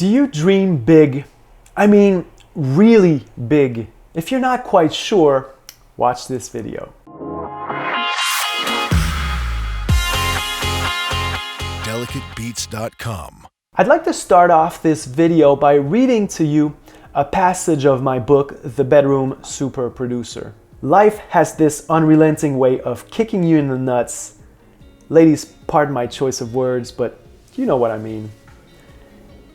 Do you dream big? I mean, really big. If you're not quite sure, watch this video. delicatebeats.com. I'd like to start off this video by reading to you a passage of my book, The Bedroom Super Producer. Life has this unrelenting way of kicking you in the nuts. Ladies, pardon my choice of words, but you know what I mean.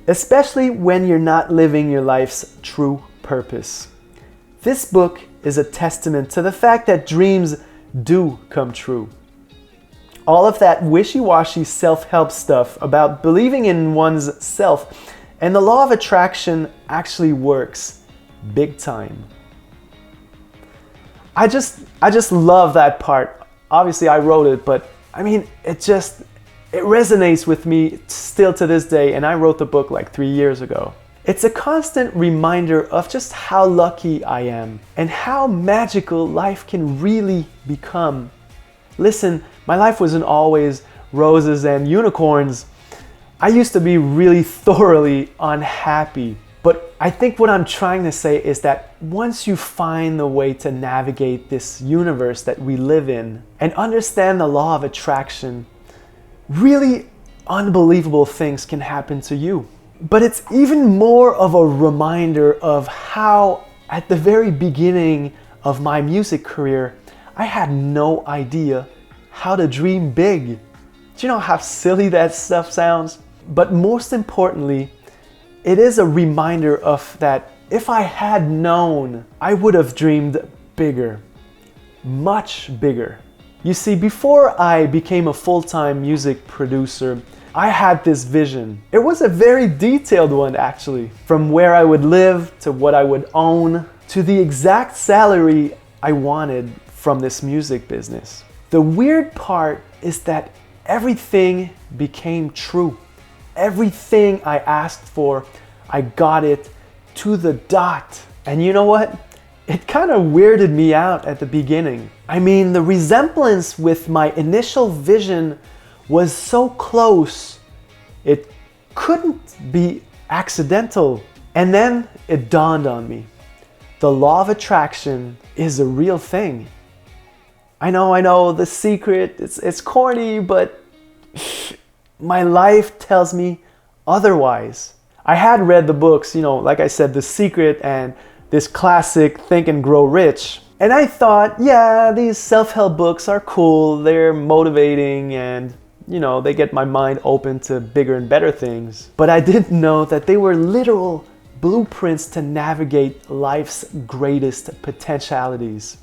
Especially when you're not living your life's true purpose. This book is a testament to the fact that dreams do come true. All of that wishy-washy self-help stuff about believing in one's self and the law of attraction actually works big time. I just love that part. Obviously I wrote it, but I mean, it resonates with me still to this day, and I wrote the book like 3 years ago. It's a constant reminder of just how lucky I am and how magical life can really become. Listen, my life wasn't always roses and unicorns. I used to be really thoroughly unhappy. But I think what I'm trying to say is that once you find the way to navigate this universe that we live in and understand the law of attraction, really unbelievable things can happen to you. But it's even more of a reminder of how at the very beginning of my music career, I had no idea how to dream big. Do you know how silly that stuff sounds? But most importantly, it is a reminder of that if I had known, I would have dreamed bigger, much bigger. You see, before I became a full-time music producer, I had this vision. It was a very detailed one actually, from where I would live to what I would own to the exact salary I wanted from this music business. The weird part is that everything became true. Everything I asked for, I got it to the dot. And you know what? It kind of weirded me out at the beginning. I mean, the resemblance with my initial vision was so close, it couldn't be accidental. And then it dawned on me. The law of attraction is a real thing. I know, the secret, it's corny, but my life tells me otherwise. I had read the books, like I said, The Secret and this classic Think and Grow Rich. And I thought, yeah, these self-help books are cool, they're motivating, and they get my mind open to bigger and better things. But I didn't know that they were literal blueprints to navigate life's greatest potentialities.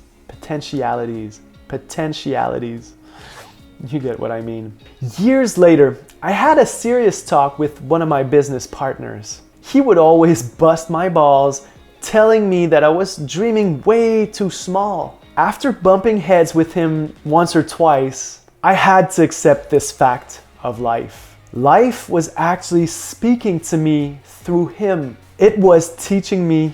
You get what I mean. Years later, I had a serious talk with one of my business partners. He would always bust my balls, telling me that I was dreaming way too small. After bumping heads with him once or twice, I had to accept this fact of life. Life was actually speaking to me through him. It was teaching me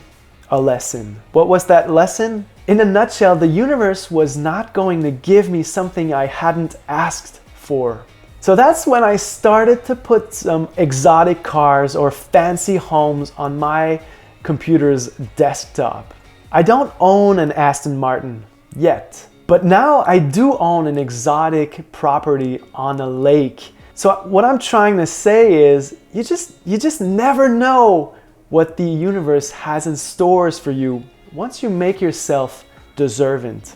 a lesson. What was that lesson? In a nutshell, the universe was not going to give me something I hadn't asked for. So that's when I started to put some exotic cars or fancy homes on my computer's desktop. I don't own an Aston Martin yet, but now I do own an exotic property on a lake. So what I'm trying to say is you just never know what the universe has in stores for you once you make yourself deservant.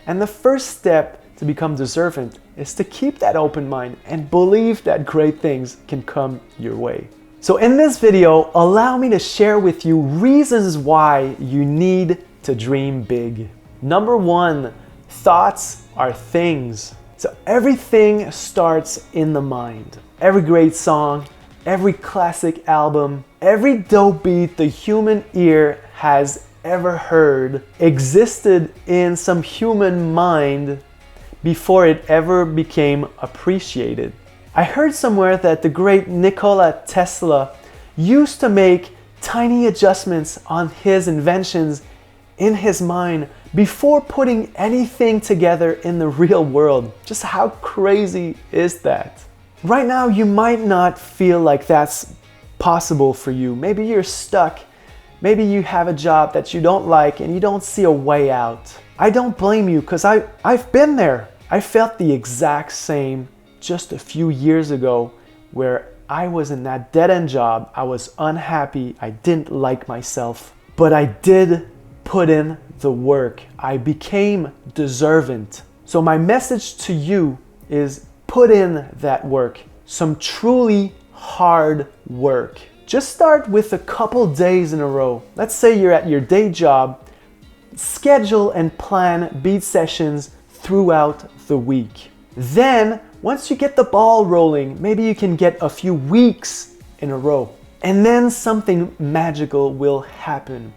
And the first step to become deservant is to keep that open mind and believe that great things can come your way. So in this video, allow me to share with you reasons why you need to dream big. Number one, thoughts are things. So everything starts in the mind. Every great song, every classic album, every dope beat the human ear has ever heard existed in some human mind before it ever became appreciated. I heard somewhere that the great Nikola Tesla used to make tiny adjustments on his inventions in his mind before putting anything together in the real world. Just how crazy is that? Right now, you might not feel like that's possible for you. Maybe you're stuck. Maybe you have a job that you don't like and you don't see a way out. I don't blame you because I've been there. I felt the exact same just a few years ago where I was in that dead-end job. I was unhappy. I didn't like myself, but I did put in the work. I became deservant. So my message to you is put in that work, some truly hard work. Just start with a couple days in a row. Let's say you're at your day job. Schedule and plan beat sessions throughout the week. Then, once you get the ball rolling, maybe you can get a few weeks in a row. And then something magical will happen.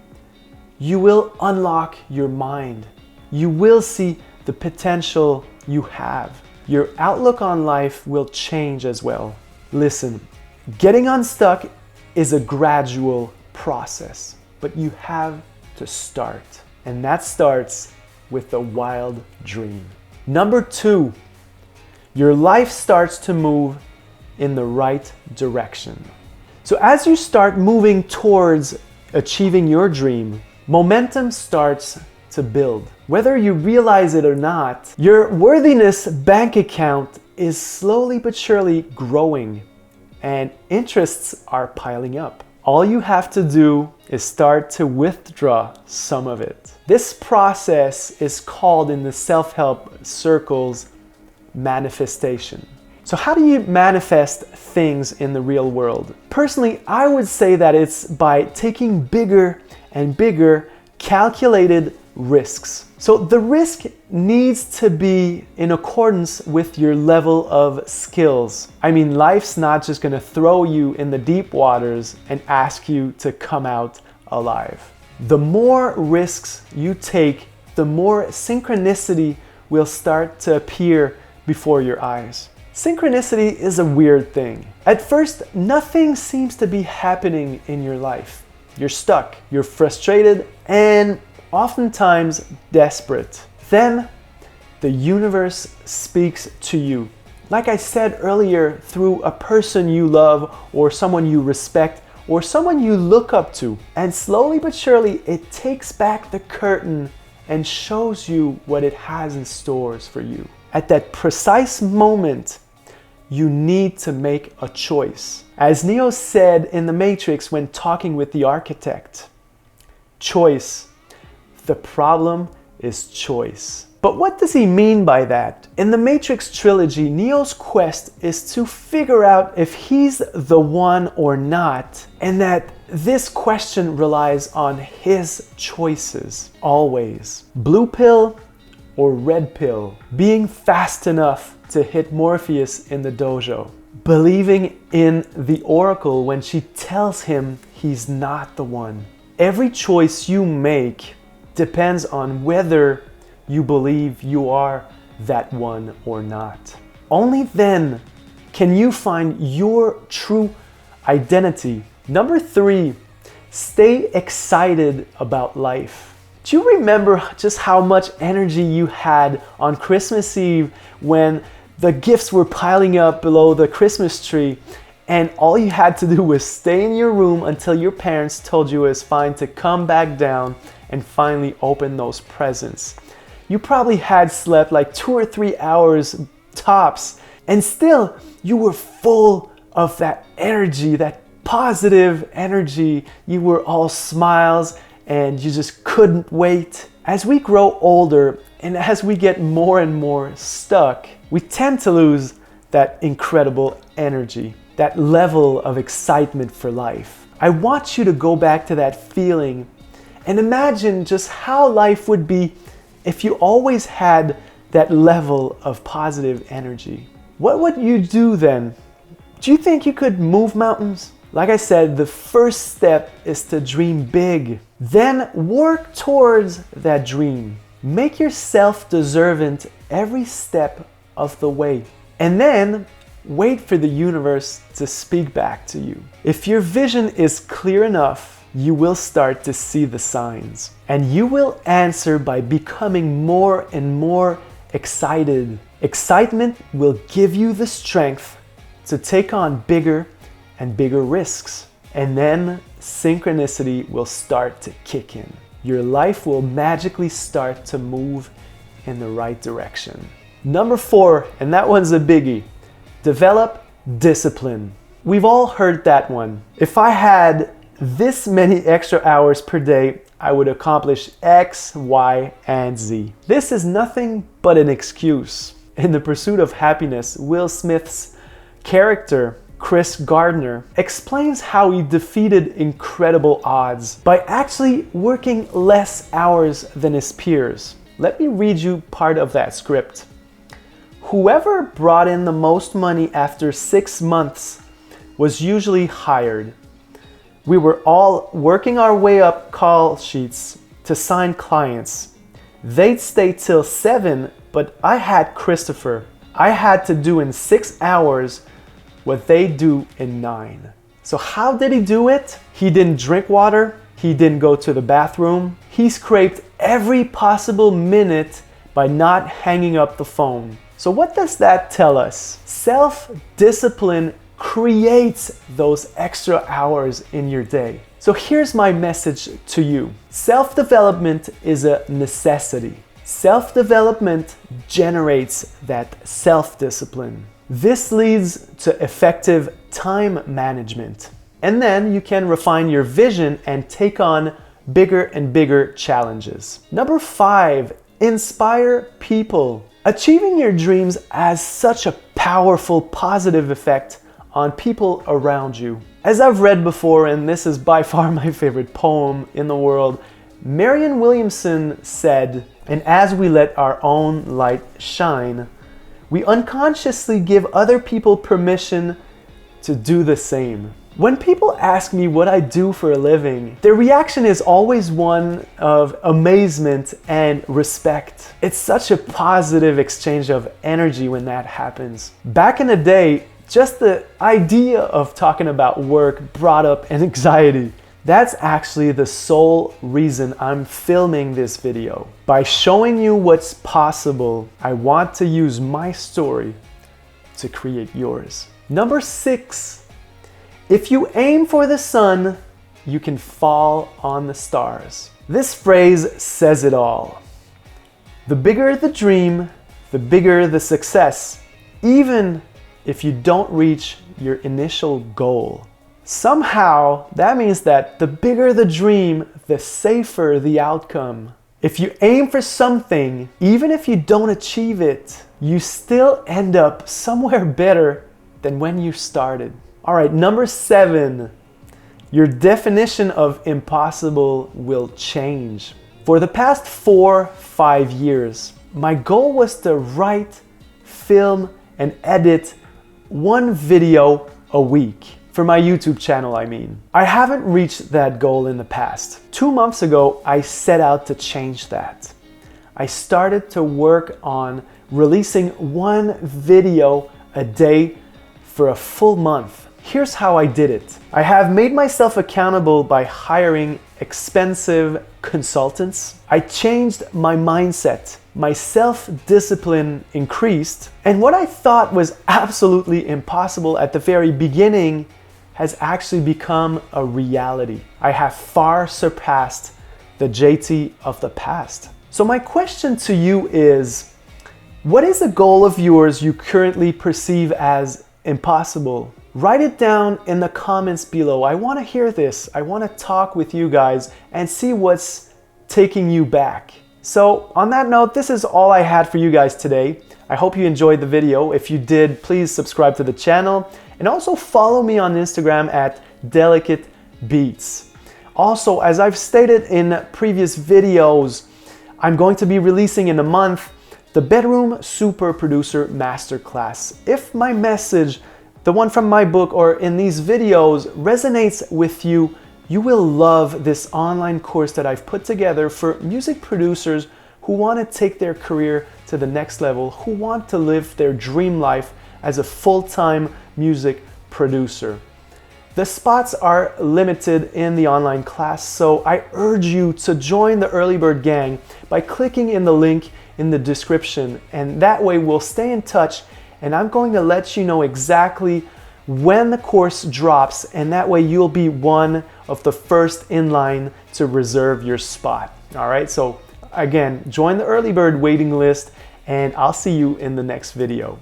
You will unlock your mind. You will see the potential you have. Your outlook on life will change as well. Listen, getting unstuck is a gradual process, but you have to start. And that starts with a wild dream. Number 2, your life starts to move in the right direction. So as you start moving towards achieving your dream, momentum starts to build. Whether you realize it or not, your worthiness bank account is slowly but surely growing and interests are piling up. All you have to do is start to withdraw some of it. This process is called in the self-help circles manifestation. So how do you manifest things in the real world? Personally, I would say that it's by taking bigger and bigger calculated risks. So the risk needs to be in accordance with your level of skills. I mean, life's not just gonna throw you in the deep waters and ask you to come out alive. The more risks you take, the more synchronicity will start to appear before your eyes. Synchronicity is a weird thing. At first, nothing seems to be happening in your life. You're stuck, you're frustrated, and oftentimes desperate. Then the universe speaks to you. Like I said earlier, through a person you love or someone you respect or someone you look up to. And slowly but surely, it takes back the curtain and shows you what it has in stores for you. At that precise moment, you need to make a choice. As Neo said in The Matrix when talking with the architect, choice. The problem is choice. But what does he mean by that? In the Matrix trilogy, Neo's quest is to figure out if he's the one or not, and that this question relies on his choices, always. Blue pill or red pill? Being fast enough to hit Morpheus in the dojo. Believing in the Oracle when she tells him he's not the one. Every choice you make depends on whether you believe you are that one or not. Only then can you find your true identity. Number 3, stay excited about life. Do you remember just how much energy you had on Christmas Eve when the gifts were piling up below the Christmas tree and all you had to do was stay in your room until your parents told you it was fine to come back down and finally open those presents? You probably had slept like 2 or 3 hours tops, and still you were full of that energy, that positive energy. You were all smiles and you just couldn't wait. As we grow older and as we get more and more stuck, we tend to lose that incredible energy, that level of excitement for life. I want you to go back to that feeling and imagine just how life would be if you always had that level of positive energy. What would you do then? Do you think you could move mountains? Like I said, the first step is to dream big. Then work towards that dream. Make yourself deservant every step of the way. And then wait for the universe to speak back to you. If your vision is clear enough, you will start to see the signs. And you will answer by becoming more and more excited. Excitement will give you the strength to take on bigger and bigger risks. And then synchronicity will start to kick in. Your life will magically start to move in the right direction. Number 4, and that one's a biggie, develop discipline. We've all heard that one. If I had this many extra hours per day, I would accomplish X, Y, and Z. This is nothing but an excuse. In The Pursuit of Happiness, Will Smith's character, Chris Gardner, explains how he defeated incredible odds by actually working less hours than his peers. Let me read you part of that script. Whoever brought in the most money after 6 months was usually hired. We were all working our way up call sheets to sign clients. They'd stay till 7, but I had Christopher. I had to do in 6 hours what they do in 9. So how did he do it? He didn't drink water. He didn't go to the bathroom. He scraped every possible minute by not hanging up the phone. So what does that tell us? Self-discipline creates those extra hours in your day. So here's my message to you. Self-development is a necessity. Self-development generates that self-discipline. This leads to effective time management. And then you can refine your vision and take on bigger and bigger challenges. Number 5, inspire people. Achieving your dreams has such a powerful positive effect on people around you. As I've read before, and this is by far my favorite poem in the world, Marianne Williamson said, "And as we let our own light shine, we unconsciously give other people permission to do the same." When people ask me what I do for a living, their reaction is always one of amazement and respect. It's such a positive exchange of energy when that happens. Back in the day, just the idea of talking about work brought up an anxiety. That's actually the sole reason I'm filming this video. By showing you what's possible, I want to use my story to create yours. Number 6, if you aim for the sun, you can fall on the stars. This phrase says it all. The bigger the dream, the bigger the success, even if you don't reach your initial goal. Somehow, that means that the bigger the dream, the safer the outcome. If you aim for something, even if you don't achieve it, you still end up somewhere better than when you started. All right, number 7, your definition of impossible will change. For the past 4-5 years, my goal was to write, film, and edit 1 video a week. For my YouTube channel, I mean. I haven't reached that goal in the past. 2 months ago, I set out to change that. I started to work on releasing 1 video a day for a full month. Here's how I did it. I have made myself accountable by hiring expensive consultants. I changed my mindset. My self-discipline increased. And what I thought was absolutely impossible at the very beginning has actually become a reality. I have far surpassed the JT of the past. So my question to you is, what is a goal of yours you currently perceive as impossible? Write it down in the comments below. I want to hear this. I want to talk with you guys and see what's taking you back. So on that note, this is all I had for you guys today. I hope you enjoyed the video. If you did, please subscribe to the channel and also follow me on Instagram at Delicate Beats. Also, as I've stated in previous videos, I'm going to be releasing in a month the Bedroom Super Producer Masterclass. If my message, the one from my book or in these videos, resonates with you, you will love this online course that I've put together for music producers who want to take their career to the next level, who want to live their dream life as a full-time music producer. The spots are limited in the online class, so I urge you to join the Early Bird Gang by clicking in the link in the description, and that way we'll stay in touch and I'm going to let you know exactly when the course drops, and that way you'll be one of the first in line to reserve your spot. All right, so again, join the early bird waiting list, and I'll see you in the next video.